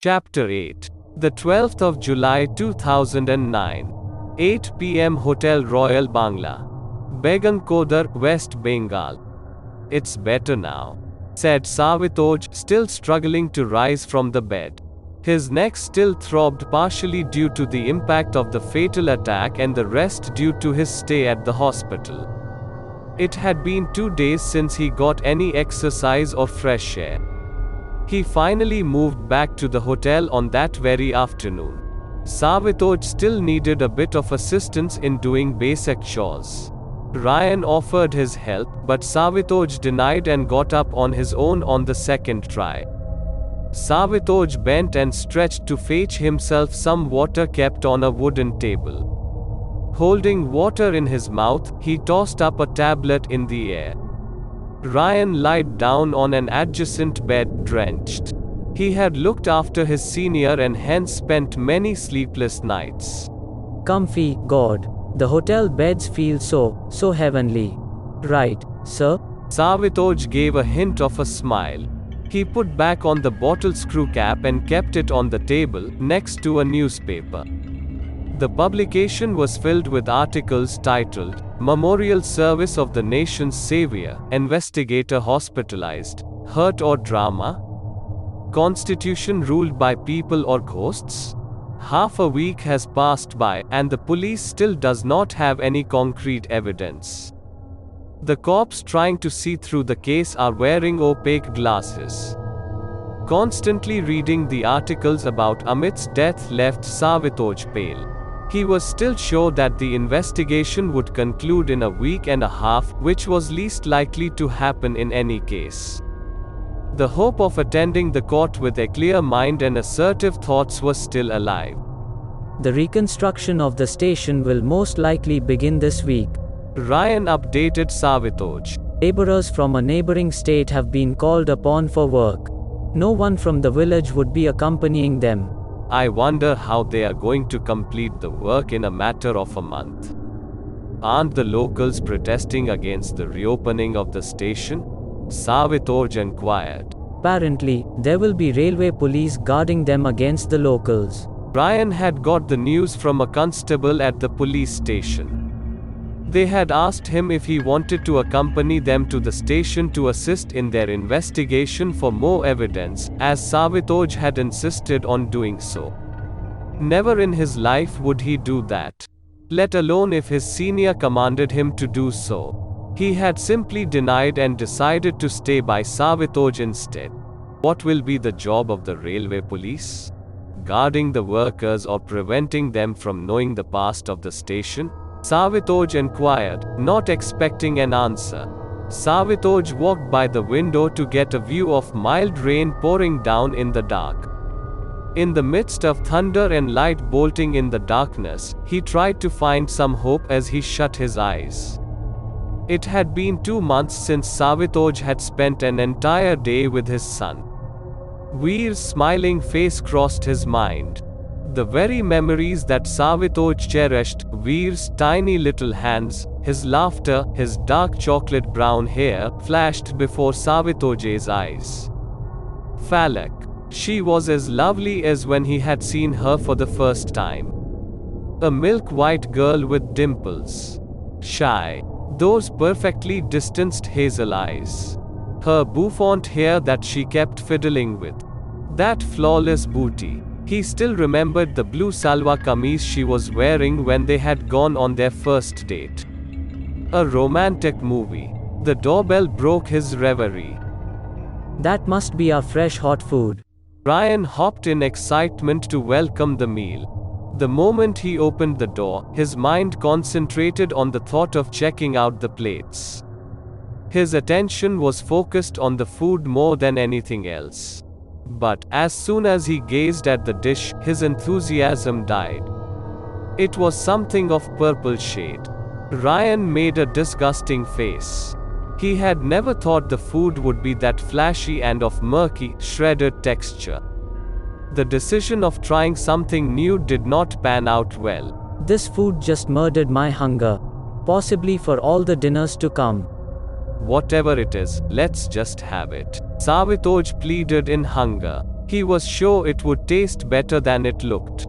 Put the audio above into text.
Chapter 8. The 12th of July 2009. 8 p.m. Hotel Royal Bangla. Begankodar, West Bengal. It's better now, said Savitoj, still struggling to rise from the bed. His neck still throbbed, partially due to the impact of the fatal attack and the rest due to his stay at the hospital. It had been 2 days since he got any exercise or fresh air. He finally moved back to the hotel on that very afternoon. Savitoj still needed a bit of assistance in doing basic chores. Ryan offered his help, but Savitoj denied and got up on his own on the second try. Savitoj bent and stretched to fetch himself some water kept on a wooden table. Holding water in his mouth, he tossed up a tablet in the air. Ryan lied down on an adjacent bed, drenched. He had looked after his senior and hence spent many sleepless nights. Comfy, God. The hotel beds feel so heavenly. Right, sir? Savitoj gave a hint of a smile. He put back on the bottle screw cap and kept it on the table, next to a newspaper. The publication was filled with articles titled, "Memorial Service of the Nation's Savior, Investigator Hospitalized, Hurt or Drama? Constitution ruled by people or ghosts?" Half a week has passed by, and the police still does not have any concrete evidence. The cops trying to see through the case are wearing opaque glasses. Constantly reading the articles about Amit's death left Savitoj pale. He was still sure that the investigation would conclude in a week and a half, which was least likely to happen in any case. The hope of attending the court with a clear mind and assertive thoughts was still alive. The reconstruction of the station will most likely begin this week. Ryan updated Savitoj. Laborers from a neighboring state have been called upon for work. No one from the village would be accompanying them. I wonder how they are going to complete the work in a matter of a month. Aren't the locals protesting against the reopening of the station? Savitoj inquired. Apparently, there will be railway police guarding them against the locals. Ryan had got the news from a constable at the police station. They had asked him if he wanted to accompany them to the station to assist in their investigation for more evidence, as Savitoj had insisted on doing so. Never in his life would he do that, let alone if his senior commanded him to do so. He had simply denied and decided to stay by Savitoj instead. What will be the job of the railway police? Guarding the workers or preventing them from knowing the past of the station? Savitoj inquired, not expecting an answer. Savitoj walked by the window to get a view of mild rain pouring down in the dark. In the midst of thunder and light bolting in the darkness, he tried to find some hope as he shut his eyes. It had been 2 months since Savitoj had spent an entire day with his son. Veer's smiling face crossed his mind. The very memories that Savitoj cherished, Veer's tiny little hands, his laughter, his dark chocolate brown hair, flashed before Savitoj's eyes. Falak. She was as lovely as when he had seen her for the first time. A milk-white girl with dimples. Shy. Those perfectly distanced hazel eyes. Her bouffant hair that she kept fiddling with. That flawless booty. He still remembered the blue salwar kameez she was wearing when they had gone on their first date. A romantic movie. The doorbell broke his reverie. That must be our fresh hot food. Ryan hopped in excitement to welcome the meal. The moment he opened the door, his mind concentrated on the thought of checking out the plates. His attention was focused on the food more than anything else. But, as soon as he gazed at the dish, his enthusiasm died. It was something of purple shade. Ryan made a disgusting face. He had never thought the food would be that flashy and of murky, shredded texture. The decision of trying something new did not pan out well. This food just murdered my hunger. Possibly for all the dinners to come. Whatever it is, let's just have it. Savitoj pleaded in hunger. He was sure it would taste better than it looked.